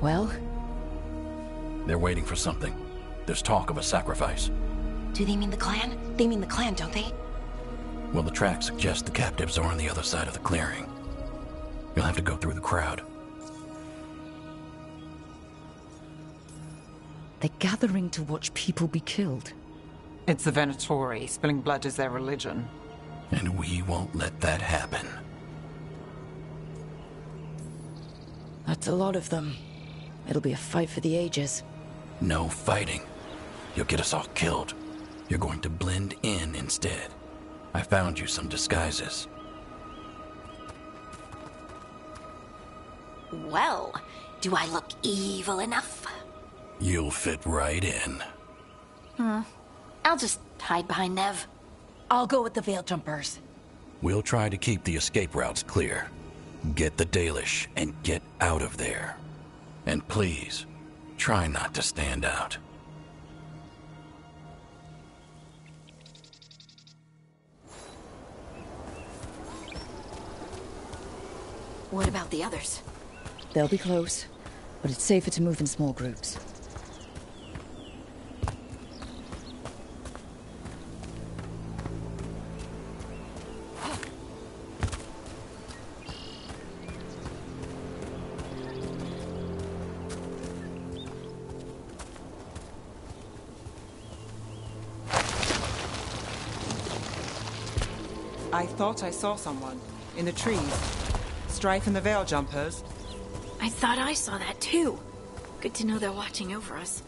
Well? They're waiting for something. There's talk of a sacrifice. Do they mean the clan? They mean the clan, don't they? Well, the tracks suggest the captives are on the other side of the clearing. You'll have to go through the crowd. They're gathering to watch people be killed. It's the Venatori. Spilling blood is their religion. And we won't let that happen. That's a lot of them. It'll be a fight for the ages. No fighting. You'll get us all killed. You're going to blend in instead. I found you some disguises. Well, do I look evil enough? You'll fit right in. I'll just hide behind Nev. I'll go with the Veil Jumpers. We'll try to keep the escape routes clear. Get the Dalish and get out of there. And please, try not to stand out. What about the others? They'll be close, but it's safer to move in small groups. I thought I saw someone. In the trees. Strife and the Veil Jumpers. I thought I saw that too. Good to know they're watching over us.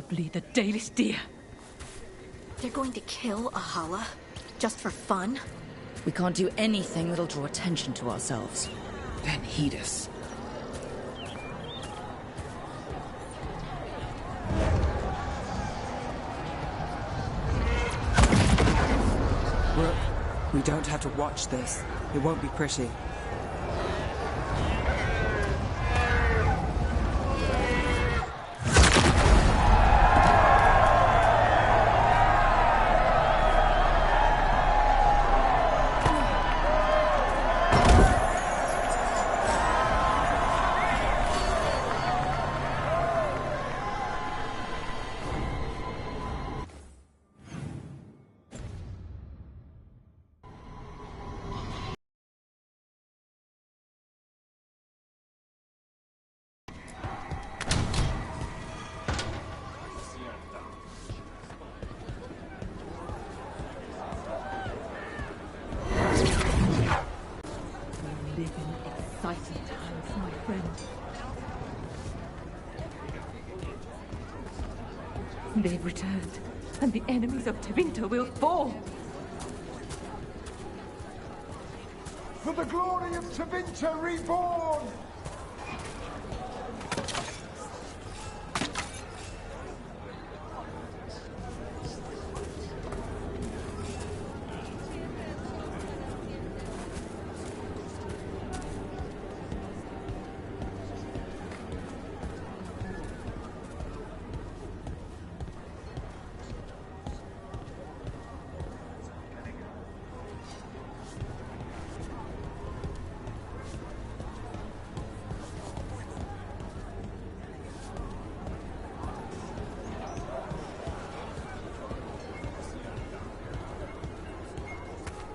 Bleed the Dalish deer. They're going to kill Ahala? Just for fun? We can't do anything that'll draw attention to ourselves. Then heed us. Rook, we don't have to watch this. It won't be pretty. Exciting times, my friend. They've returned, and the enemies of Tevinter will fall. For the glory of Tevinter reborn!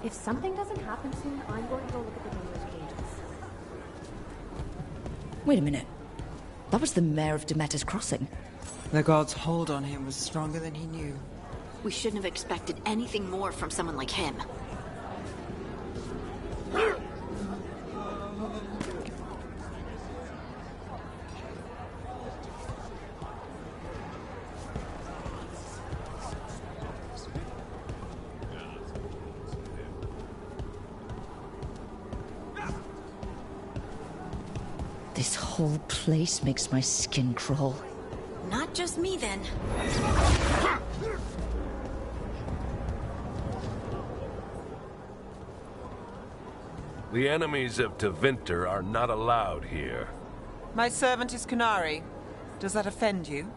If something doesn't happen soon, I'm going to go look at the Dailish cages. Wait a minute. That was the mayor of Demeter's Crossing. The god's hold on him was stronger than he knew. We shouldn't have expected anything more from someone like him. This whole place makes my skin crawl. Not just me, then. The enemies of Tevinter are not allowed here. My servant is Kunari. Does that offend you?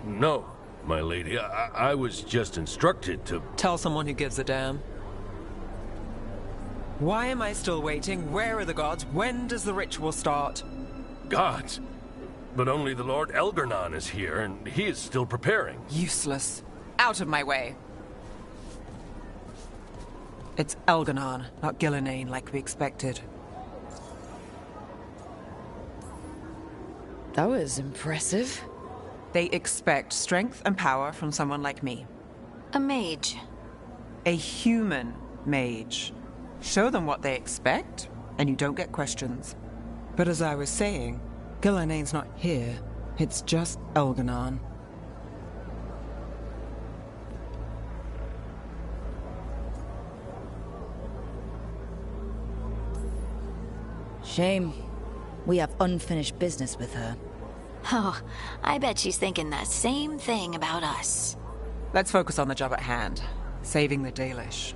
No, my lady. I was just instructed to... Tell someone who gives a damn. Why am I still waiting? Where are the gods? When does the ritual start? Gods? But only the Lord Elgarnon is here, and he is still preparing. Useless. Out of my way. It's Elgarnon, not Gillenane, like we expected. That was impressive. They expect strength and power from someone like me. A mage. A human mage. Show them what they expect, and you don't get questions. But as I was saying, Gillenane's not here. It's just Elgarnon. Shame. We have unfinished business with her. Oh, I bet she's thinking that same thing about us. Let's focus on the job at hand. Saving the Dailish.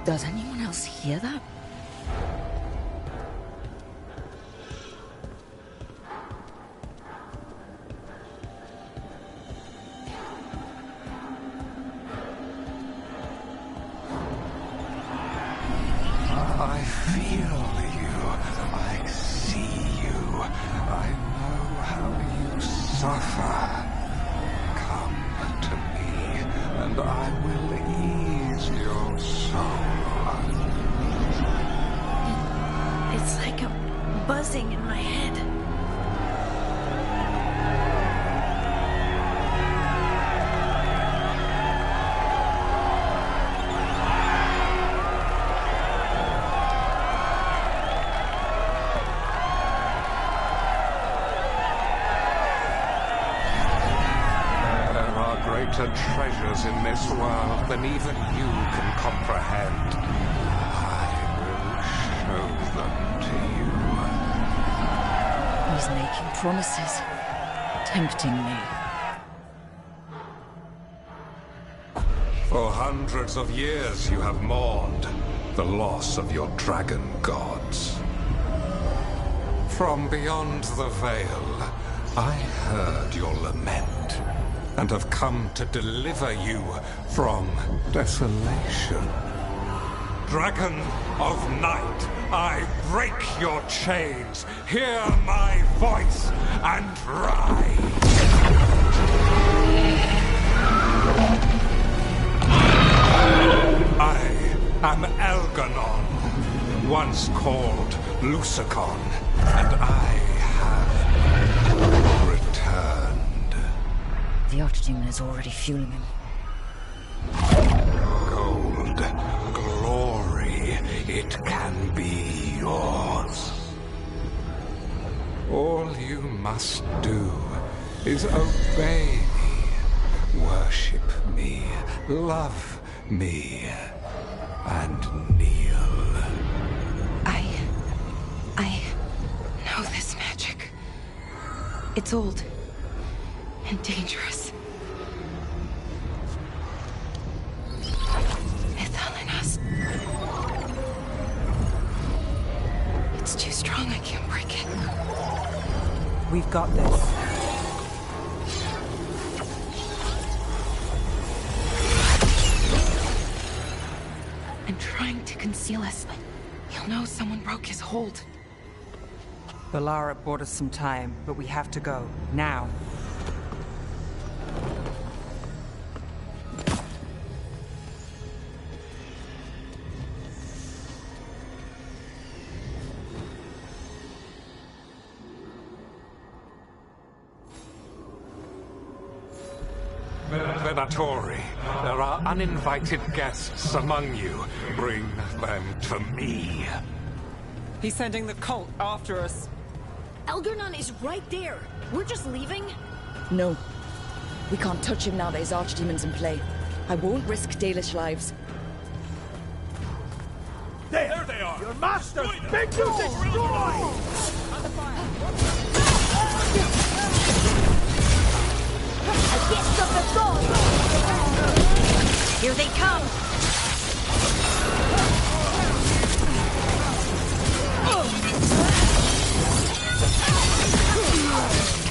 Does anyone else hear that? I feel you. I see you. I know how you suffer. Come to me, and I will ease your soul. It's like a buzzing in my head. Treasures in this world than even you can comprehend. I will show them to you. He's making promises. Tempting me. For hundreds of years you have mourned the loss of your dragon gods. From beyond the veil, I heard your lament, and have come to deliver you from desolation. Dragon of night, I break your chains. Hear my voice and ride. I am Elgarnon, once called Lusicon, and I have returned. The Archdemon is already fueling him. Gold, glory, it can be yours. All you must do is obey me, worship me, love me, and kneel. I know this magic. It's old and dangerous. It's all in us. It's too strong, I can't break it. We've got this. trying to conceal us. He'll know someone broke his hold. Valara bought us some time, but we have to go. Now. Venatori, there are uninvited guests among you. Bring them to me. He's sending the cult after us. Elgarnon is right there. We're just leaving? No. We can't touch him now that his archdemons in play. I won't risk Dalish lives. There they are! Your masters! Big to destroy! A gift of the gods! Here they come!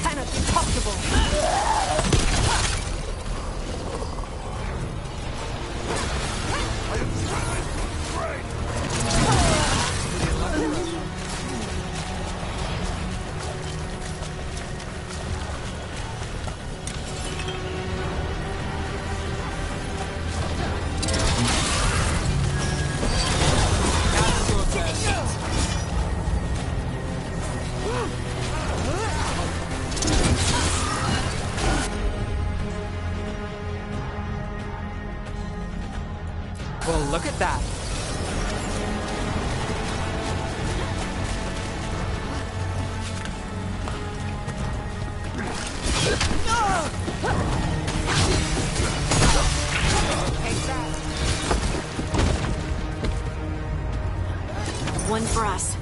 Cannot be possible! Well, look at that. One for us.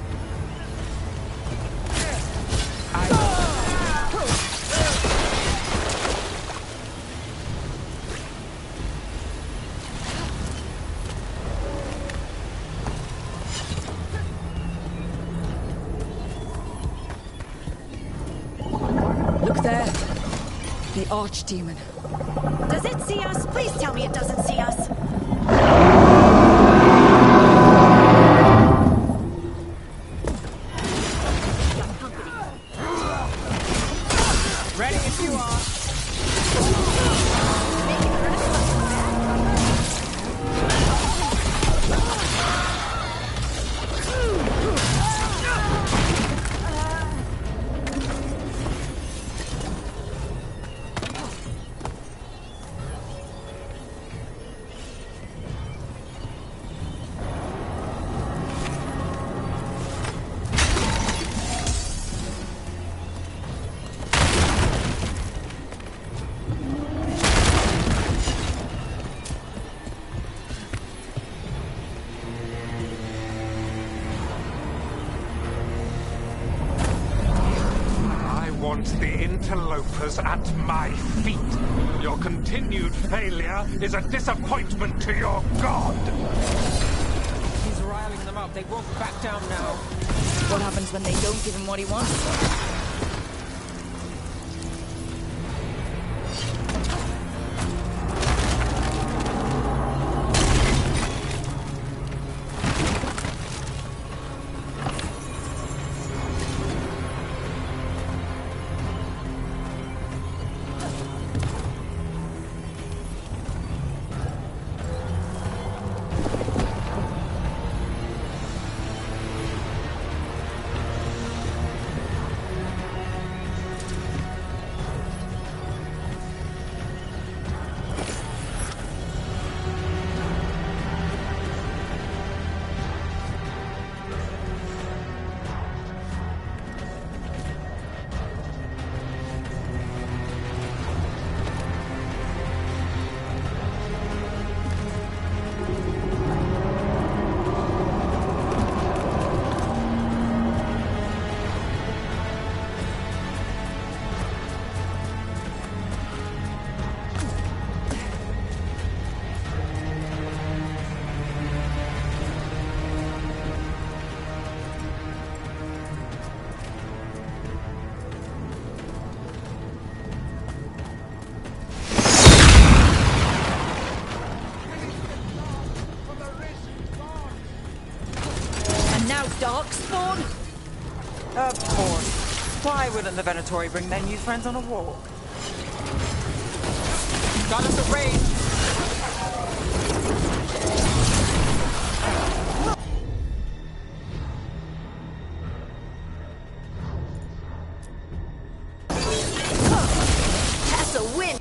Look there. The archdemon. Does it see us? Please tell me it doesn't see us. Ready if you are. The interlopers at my feet. Your continued failure is a disappointment to your god. He's riling them up. They won't back down now. What happens when they don't give him what he wants? wouldn't the Venatori bring their new friends on a walk? Got us a raid! That's a win!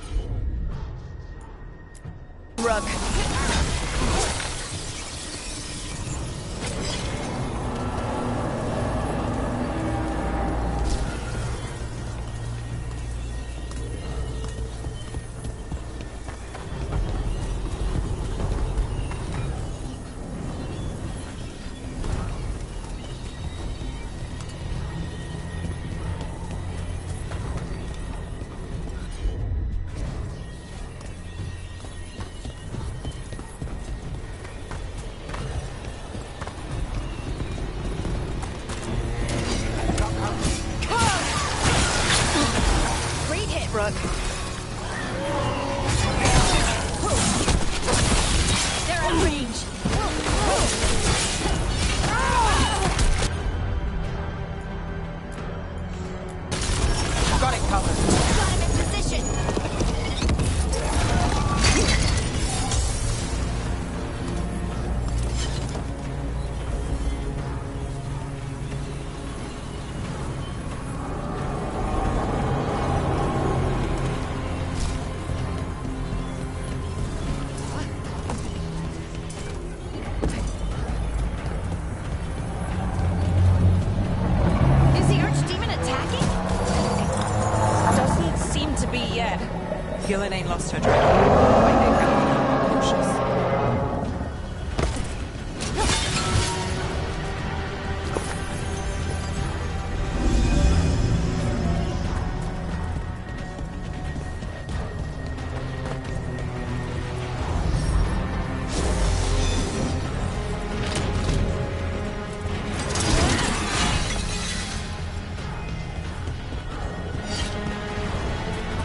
Rug. Rug. They're at range. Got it covered. Got him in position. Is the archdemon attacking? Doesn't seem to be yet. Gillen ain't lost her dragon. Might make her more cautious.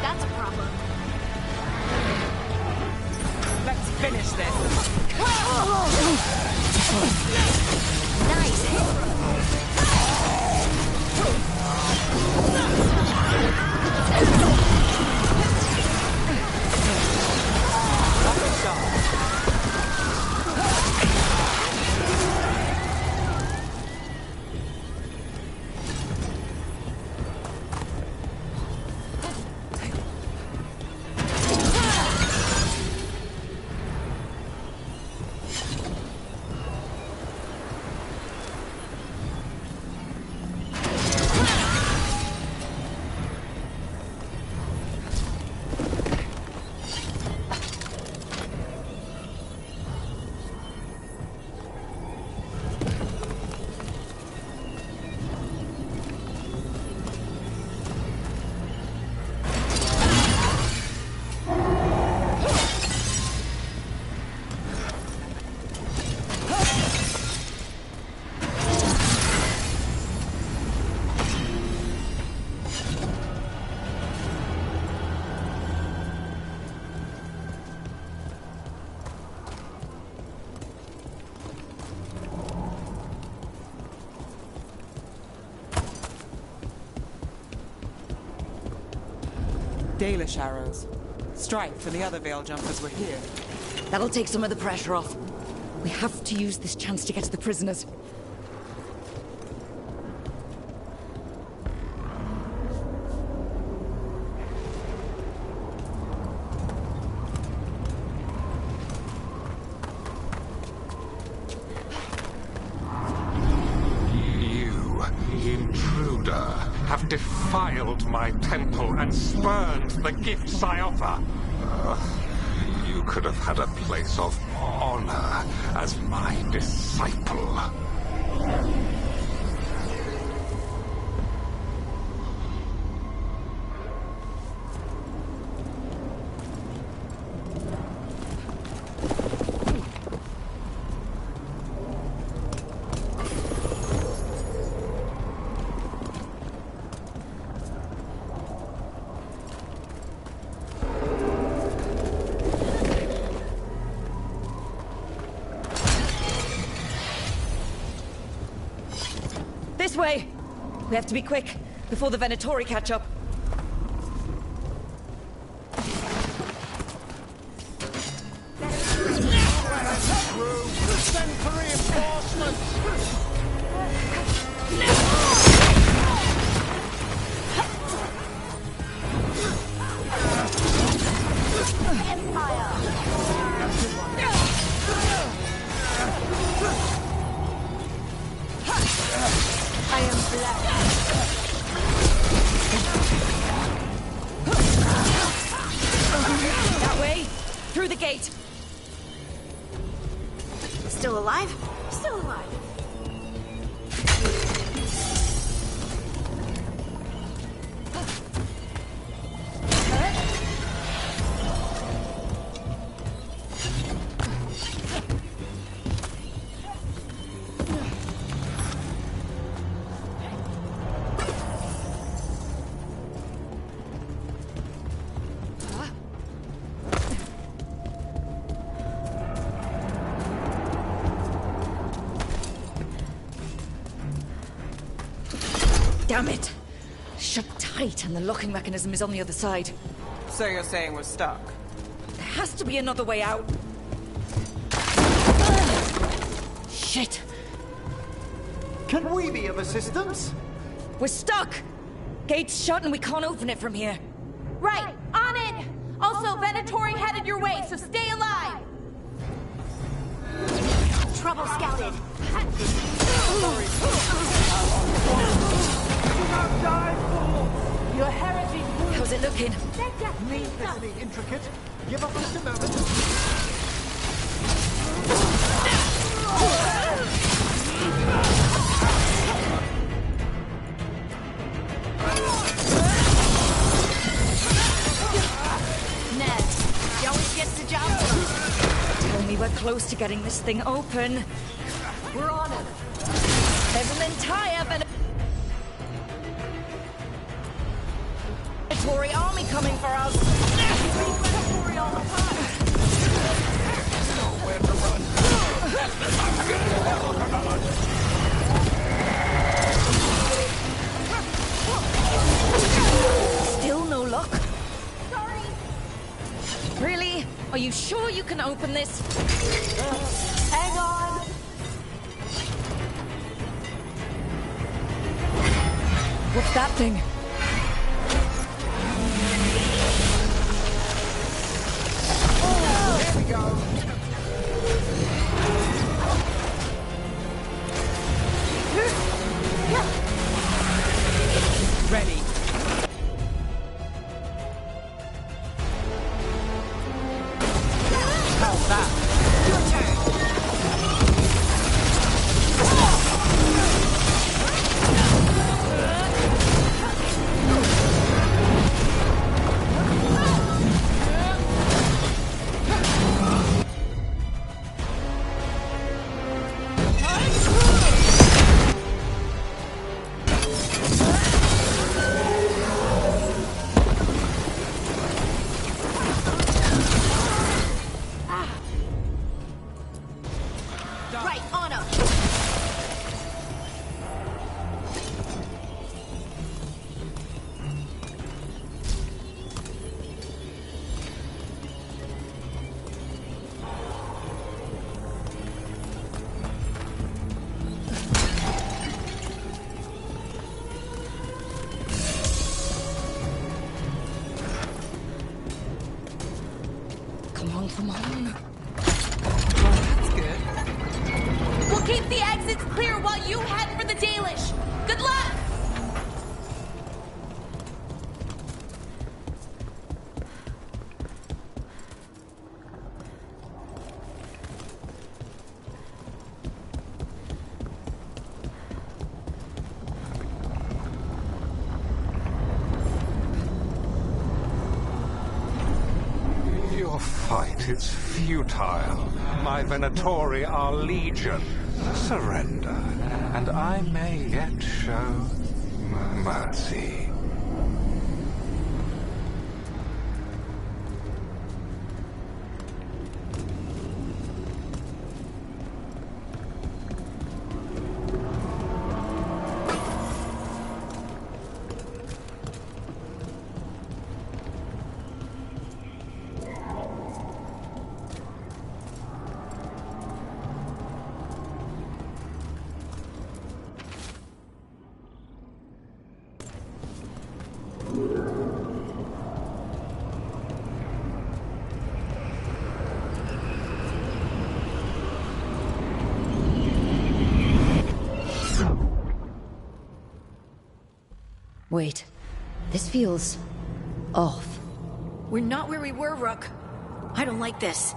That's a problem. Let's finish this. Nice hit. Rocket shot. Dalish arrows. Strife and the other Veil Jumpers were here. That'll take some of the pressure off. We have to use this chance to get to the prisoners. You, intruder, have defiled my temple and spurned the gifts I offer. You could have had a place of honor as my disciple. This way! We have to be quick. before the Venatori catch up. Send for reinforcements! I am black. That way, through the gate. Still alive? Still alive. Damn it! Shut tight, and the locking mechanism is on the other side. So you're saying we're stuck? There has to be another way out. Shit! Can we be of assistance? We're stuck! Gate's shut and we can't open it from here. Right, on it! Also, Venatori headed your way, so stay alive! Trouble scouted. You're heritage. How's it looking? Needlessly intricate. Give up just a moment. Ned, he always gets the job done. Tell me we're close to getting this thing open. We're on it. There's an entire Venatori army coming for us. Venatori all the time. Nowhere to run. Still no luck? Sorry. Really? Are you sure you can open this? Hang on. What's that thing? Here we go. Ready. How's that? Your turn. Right, on him. Come on, come on. Well, that's good. We'll keep the exits clear while you head for the Dalish. Good luck! Your fight is futile. My Venatori are legion. Surrender, and I may yet show mercy. Wait. This feels... off. We're not where we were, Rook. I don't like this.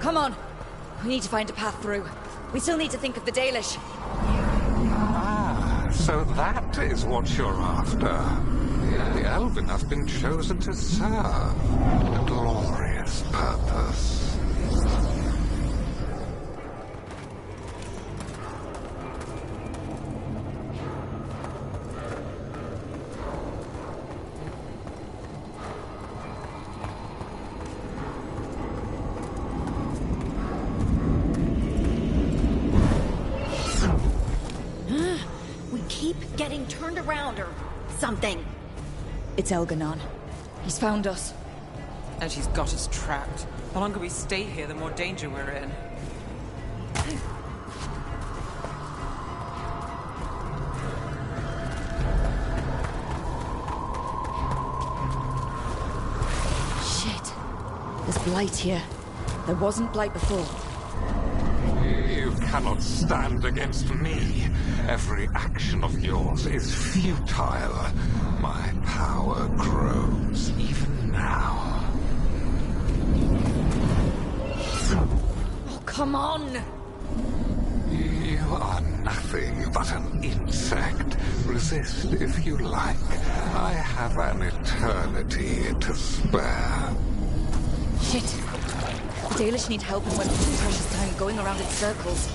Come on. We need to find a path through. We still need to think of the Dalish. Ah, so that is what you're after. The Elven have been chosen to serve a glorious purpose. Getting turned around or something. It's Elganon. He's found us. And she's got us trapped. The longer we stay here, the more danger we're in. Shit. There's blight here. There wasn't blight before. You cannot stand against me. Every action of yours is futile. My power grows even now. Oh, come on! You are nothing but an insect. Resist if you like. I have an eternity to spare. Shit. The Dalish need help and wasting precious time going around in circles.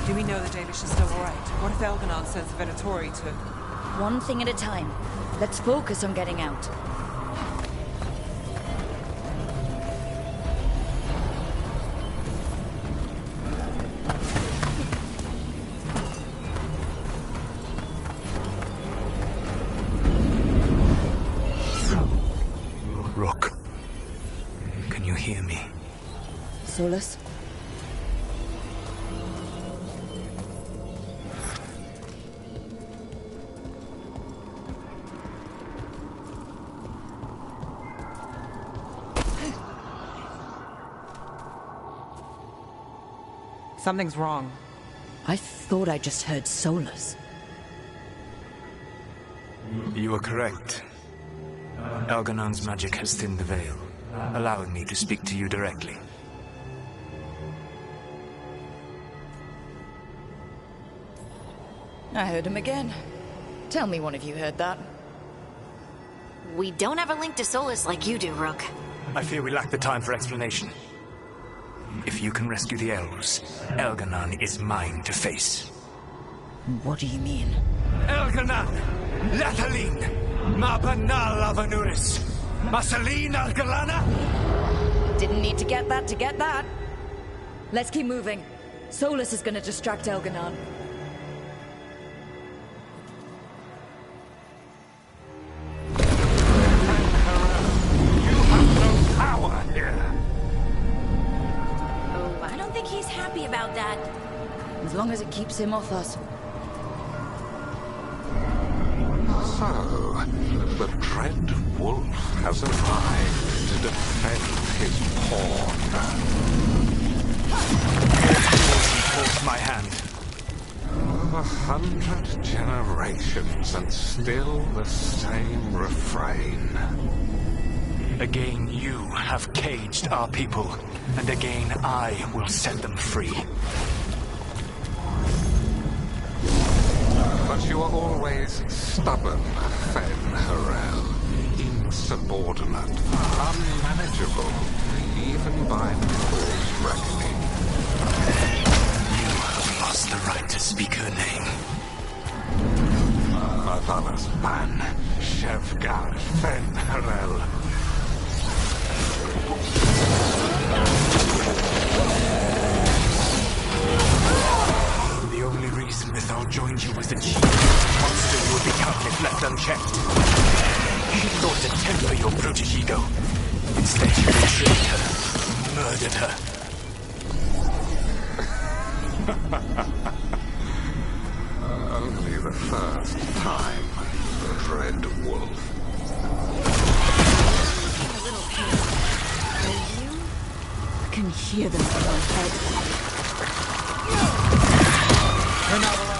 Do we know the Dalish is still alright? What if Elganon sends the Venatori to... One thing at a time. Let's focus on getting out. Rook, can you hear me? Solus? Something's wrong. I thought I just heard Solus. You are correct. Elganon's magic has thinned the veil, allowing me to speak to you directly. I heard him again. Tell me one of you heard that. We don't have a link to Solus like you do, Rook. I fear we lack the time for explanation. If you can rescue the elves, Elganon is mine to face. What do you mean? Elganon! Lathaline! Mabanal Avanuris! Masaline Algalana! Didn't need to get that. Let's keep moving. Solus is gonna distract Elganon. You have no power here. Oh, I don't think he's happy about that. As long as it keeps him off us. So, the dread wolf has arrived to defend his pawn. Force my hand. 100 generations and still the same refrain. Again you have caged our people, and again I will set them free. But you are always stubborn, Fen-Harel. Insubordinate, unmanageable, even by Nicole's reckoning. You have lost the right to speak her name. Marvelous man, Shevgar Fenrel. The only reason Mythal joined you was that she knew the monster you would become if left unchecked. She thought to temper your brutish ego. Instead, you betrayed her, murdered her. Only the first time, Dread Wolf. A little pain. Are you? I can hear them in my head. We're not alone.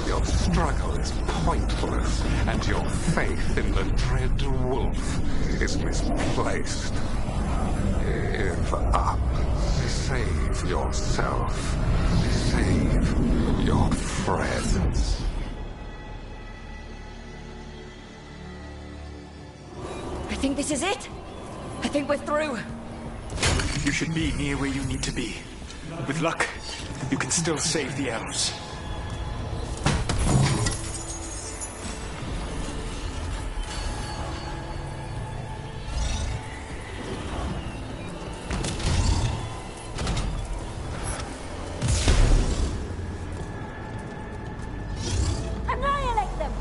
Your struggle is pointless, and your faith in the Dread Wolf is misplaced. Give up. Save yourself. Save your friends. I think this is it. I think we're through. You should be near where you need to be. With luck, you can still save the elves. Annihilate them!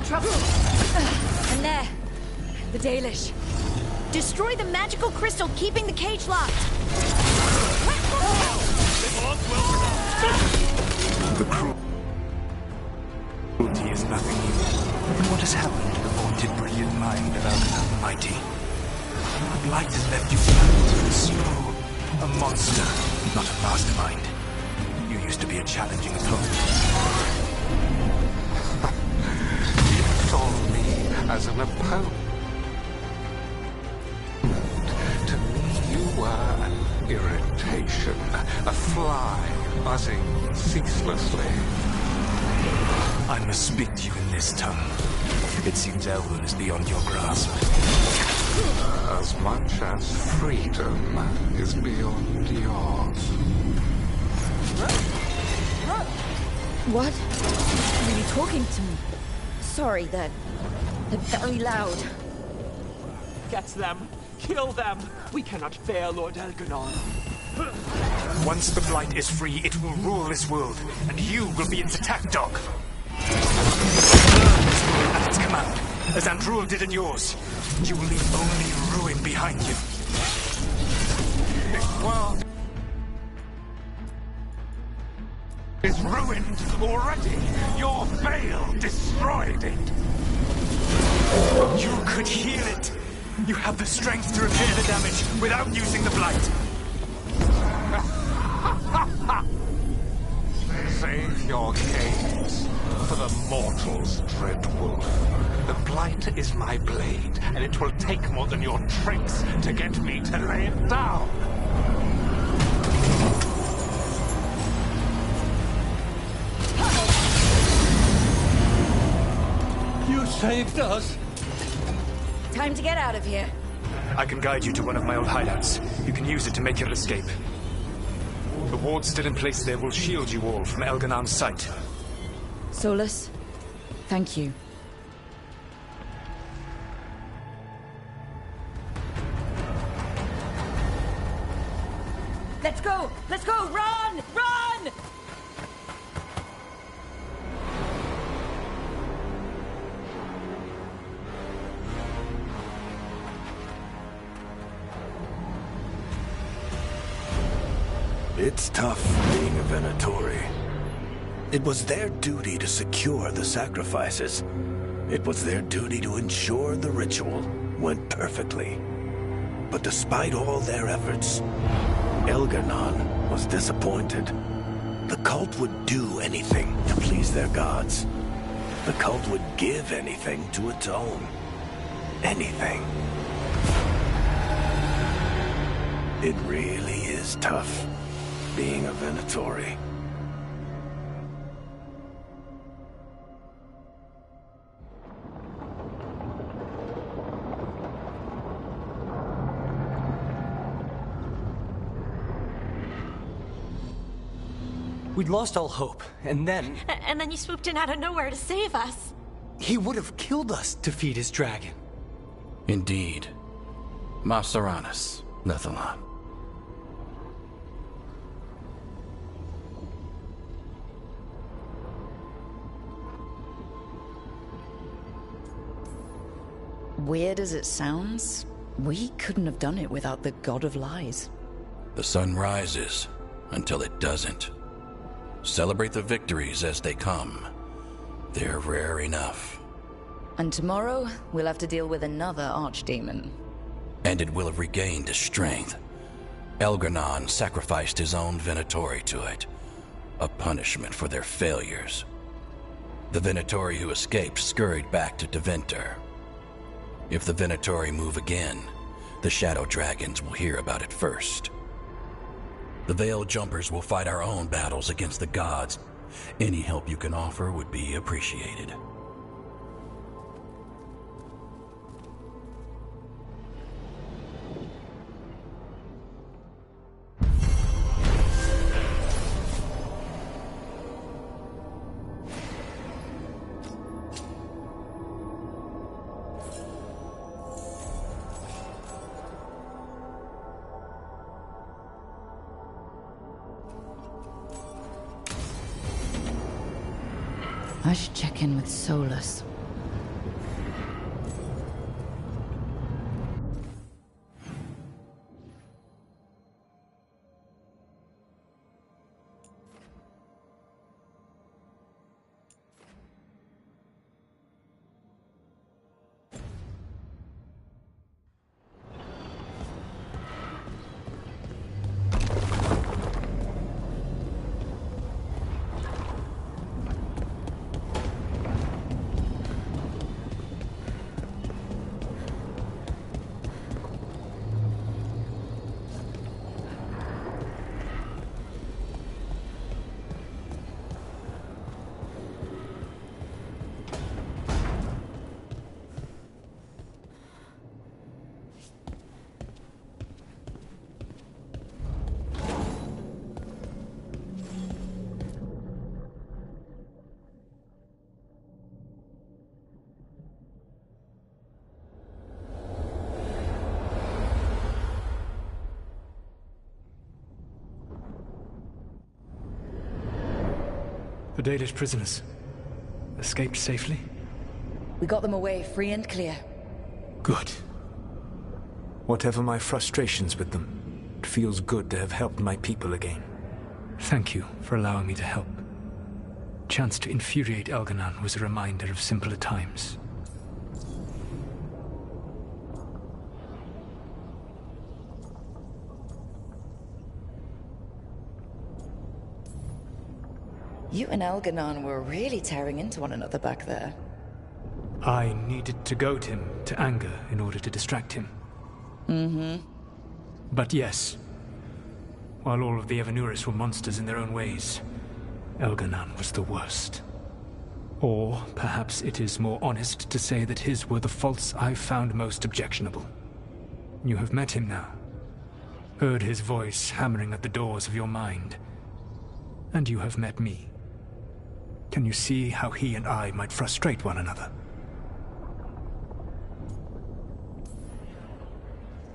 Trouble! And there. The Dalish. Destroy the magical crystal keeping the cage locked! The cruelty is nothing new. But what has happened to the vaunted brilliant mind of Algernon the Mighty? The blight has left you flat and slow. A monster, not a mastermind. You used to be a challenging opponent. You saw me as an opponent. To me, you were an irritation, a fly buzzing ceaselessly. I must speak to you in this tongue. It seems Elwyn is beyond your grasp. As much as freedom is beyond yours. What? Were you talking to me? Sorry, they're very loud. Get them. Kill them. We cannot fail Lord Elgernon. Once the blight is free, it will rule this world, and you will be its attack dog. At its command, as Andrul did at yours. You will leave only ruin behind you. This world is ruined already. Your veil destroyed it. You could heal it. You have the strength to repair the damage without using the blight. Save your games for the mortals, Dread Wolf. The blight is my blade, and it will take more than your tricks to get me to lay it down. You saved us. Time to get out of here. I can guide you to one of my old hideouts. You can use it to make your escape. The wards still in place there will shield you all from Elgernon's sight. Solus, thank you. Let's go! Let's go! Run! Run! It's tough being a Venatori. It was their duty to secure the sacrifices. It was their duty to ensure the ritual went perfectly. But despite all their efforts, Elgernon was disappointed. The cult would do anything to please their gods. The cult would give anything to atone. Anything. It really is tough being a Venatori. We'd lost all hope, and then... And then you swooped in out of nowhere to save us. He would have killed us to feed his dragon. Indeed. Maceranus, Lethalon. Weird as it sounds, we couldn't have done it without the God of Lies. The sun rises until it doesn't. Celebrate the victories as they come. They're rare enough. And tomorrow, we'll have to deal with another archdemon. And it will have regained its strength. Elgar'nan sacrificed his own Venatori to it. A punishment for their failures. The Venatori who escaped scurried back to Deventer. If the Venatori move again, the Shadow Dragons will hear about it first. The Veil Jumpers will fight our own battles against the gods. Any help you can offer would be appreciated. I should check in with Solus. The Dalish prisoners escaped safely? We got them away free and clear. Good. Whatever my frustrations with them, it feels good to have helped my people again. Thank you for allowing me to help. Chance to infuriate Elgar'nan was a reminder of simpler times. You and Elgar'nan were really tearing into one another back there. I needed to goad him to anger in order to distract him. Mm-hmm. But yes, while all of the Evanuris were monsters in their own ways, Elgar'nan was the worst. Or perhaps it is more honest to say that his were the faults I found most objectionable. You have met him now, heard his voice hammering at the doors of your mind, and you have met me. Can you see how he and I might frustrate one another?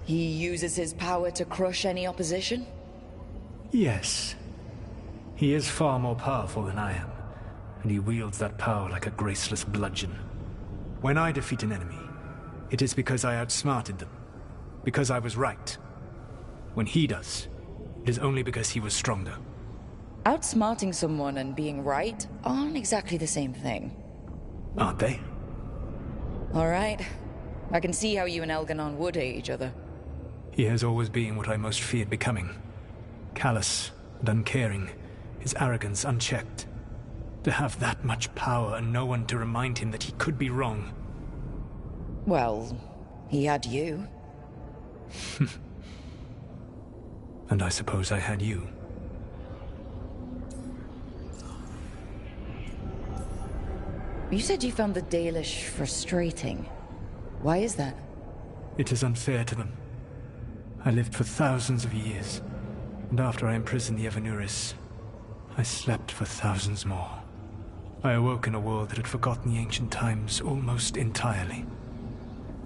He uses his power to crush any opposition? Yes. He is far more powerful than I am, and he wields that power like a graceless bludgeon. When I defeat an enemy, it is because I outsmarted them, because I was right. When he does, it is only because he was stronger. Outsmarting someone and being right aren't exactly the same thing. Aren't they? All right. I can see how you and Elgar'nan would hate each other. He has always been what I most feared becoming. Callous and uncaring, his arrogance unchecked. To have that much power and no one to remind him that he could be wrong. Well, he had you. And I suppose I had you. You said you found the Dalish frustrating. Why is that? It is unfair to them. I lived for thousands of years, and after I imprisoned the Evanuris, I slept for thousands more. I awoke in a world that had forgotten the ancient times almost entirely.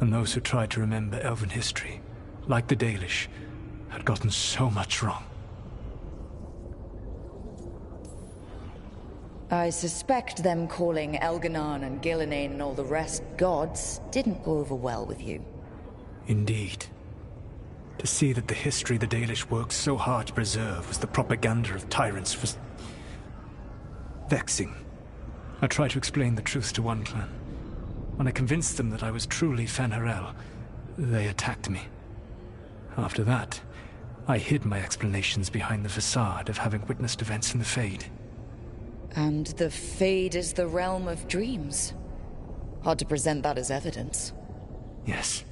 And those who tried to remember elven history, like the Dalish, had gotten so much wrong. I suspect them calling Elganon and Gillenane and all the rest gods didn't go over well with you. Indeed. To see that the history the Dalish worked so hard to preserve was the propaganda of tyrants was vexing. I tried to explain the truth to one clan. When I convinced them that I was truly Fen'Harel, they attacked me. After that, I hid my explanations behind the facade of having witnessed events in the Fade. And the Fade is the realm of dreams. Hard to present that as evidence. Yes.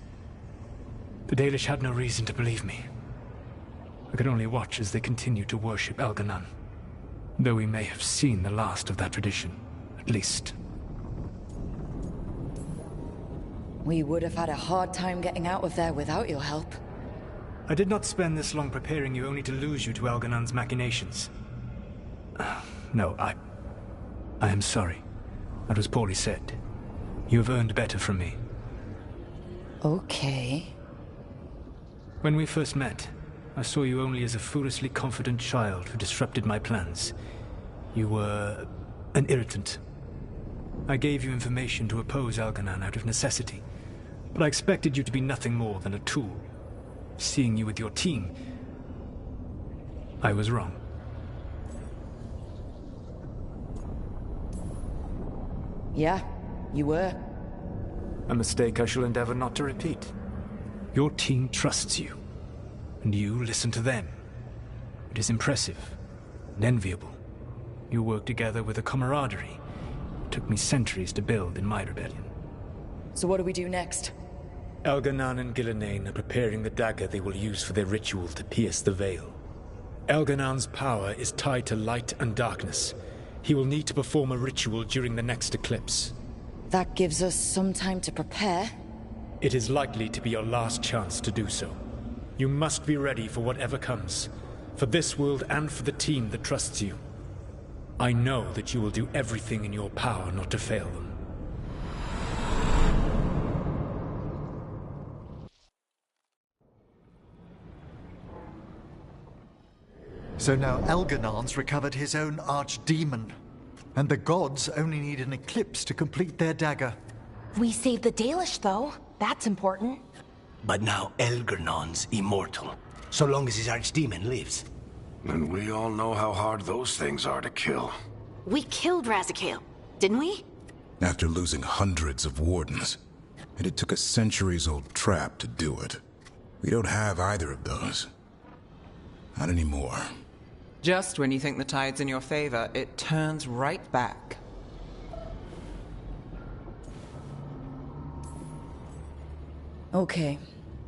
The Dalish had no reason to believe me. I could only watch as they continued to worship Elganon, though we may have seen the last of that tradition, at least. We would have had a hard time getting out of there without your help. I did not spend this long preparing you only to lose you to Elganon's machinations. No, I am sorry. That was poorly said. You have earned better from me. Okay. When we first met, I saw you only as a foolishly confident child who disrupted my plans. You were an irritant. I gave you information to oppose Elganon out of necessity, but I expected you to be nothing more than a tool. Seeing you with your team, I was wrong. Yeah, you were. A mistake I shall endeavor not to repeat. Your team trusts you, and you listen to them. It is impressive and enviable. You work together with a camaraderie it took me centuries to build in my rebellion. So what do we do next? Elganon and Gillenane are preparing the dagger they will use for their ritual to pierce the veil. Elganon's power is tied to light and darkness. He will need to perform a ritual during the next eclipse. That gives us some time to prepare. It is likely to be your last chance to do so. You must be ready for whatever comes, for this world and for the team that trusts you. I know that you will do everything in your power not to fail them. So now Elganon's recovered his own archdemon, and the gods only need an eclipse to complete their dagger. We saved the Dalish, though. That's important. But now Elganon's immortal, so long as his archdemon lives. And we all know how hard those things are to kill. We killed Razikale, didn't we? After losing hundreds of wardens. And it took a centuries-old trap to do it. We don't have either of those. Not anymore. Just when you think the tide's in your favor, it turns right back. Okay.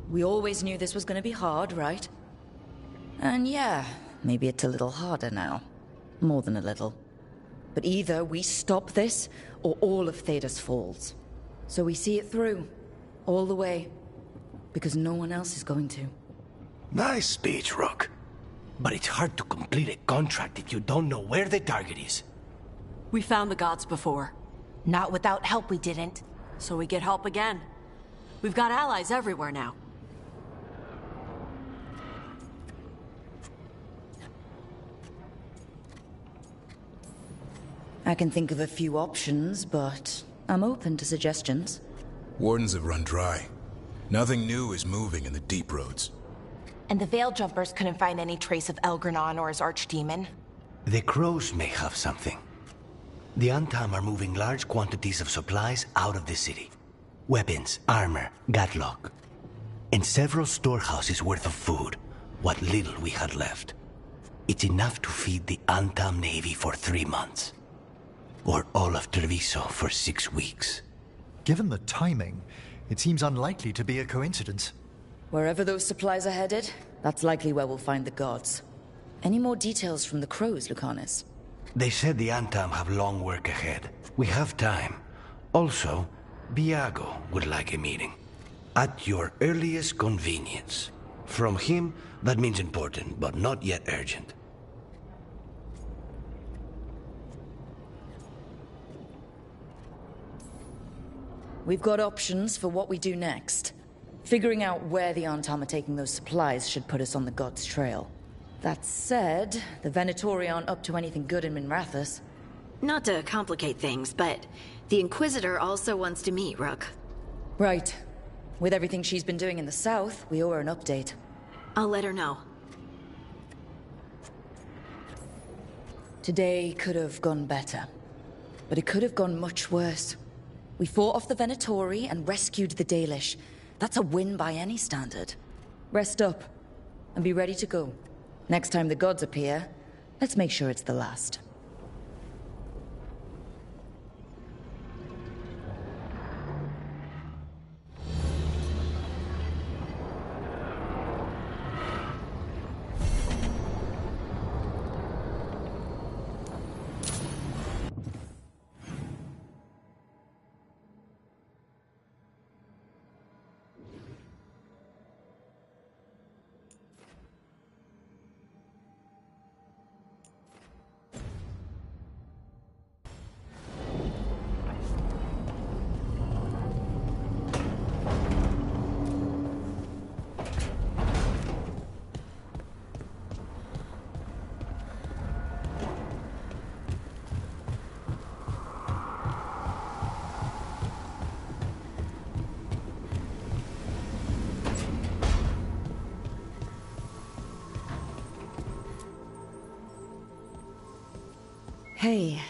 We always knew this was gonna be hard, right? And yeah, maybe it's a little harder now. More than a little. But either we stop this, or all of Thedas falls. So we see it through. All the way. Because no one else is going to. Nice speech, Rook. But it's hard to complete a contract if you don't know where the target is. We found the gods before. Not without help we didn't. So we get help again. We've got allies everywhere now. I can think of a few options, but I'm open to suggestions. Wardens have run dry. Nothing new is moving in the deep roads. And the Veil Jumpers couldn't find any trace of Elganon or his archdemon. The crows may have something. The Antam are moving large quantities of supplies out of the city. Weapons, armor, gatlock. And several storehouses worth of food, what little we had left. It's enough to feed the Antam Navy for 3 months. Or all of Treviso for 6 weeks. Given the timing, it seems unlikely to be a coincidence. Wherever those supplies are headed, that's likely where we'll find the gods. Any more details from the crows, Lucanus? They said the Antam have long work ahead. We have time. Also, Viago would like a meeting. At your earliest convenience. From him, that means important, but not yet urgent. we've got options for what we do next. Figuring out where the Antam are taking those supplies should put us on the God's trail. That said, the Venatori aren't up to anything good in Minrathous. Not to complicate things, but the Inquisitor also wants to meet Rook. Right. With everything she's been doing in the south, we owe her an update. I'll let her know. Today could have gone better, but it could have gone much worse. We fought off the Venatori and rescued the Dalish. That's a win by any standard. Rest up, and be ready to go. Next time the gods appear, let's make sure it's the last. Hey,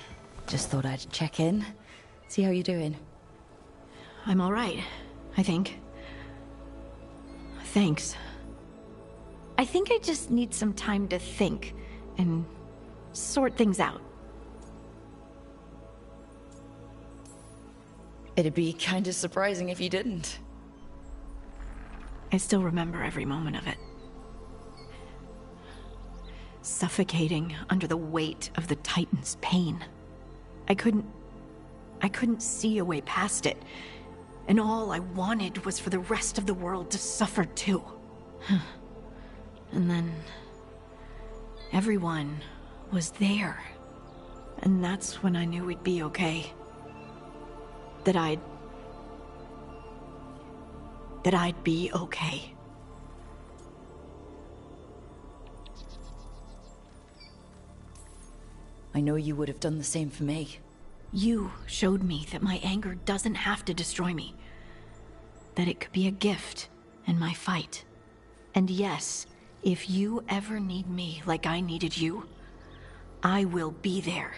just thought I'd check in, see how you're doing. I'm all right, I think. Thanks. I think I just need some time to think and sort things out. It'd be kind of surprising if you didn't. I still remember every moment of it. Suffocating under the weight of the Titan's pain. I couldn't see a way past it. And all I wanted was for the rest of the world to suffer too. And then everyone was there. And that's when I knew we'd be okay. That I'd be okay. I know you would have done the same for me. You showed me that my anger doesn't have to destroy me. That it could be a gift in my fight. And yes, if you ever need me like I needed you, I will be there.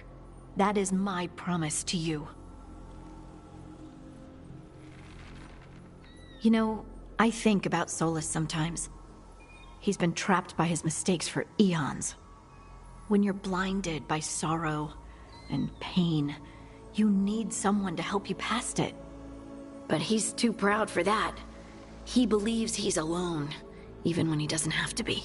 That is my promise to you. You know, I think about Solus sometimes. He's been trapped by his mistakes for eons. When you're blinded by sorrow and pain, you need someone to help you past it. But he's too proud for that. He believes he's alone, even when he doesn't have to be.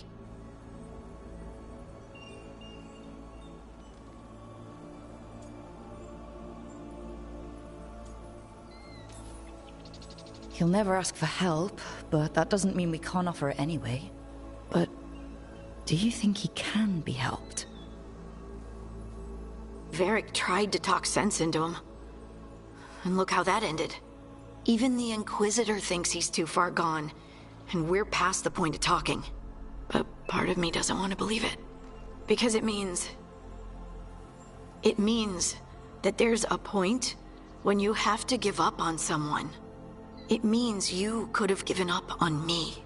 He'll never ask for help, but that doesn't mean we can't offer it anyway. But do you think he can be helped? Varric tried to talk sense into him. And look how that ended. Even the Inquisitor thinks he's too far gone, and we're past the point of talking. But part of me doesn't want to believe it. Because it means that there's a point when you have to give up on someone. It means you could have given up on me.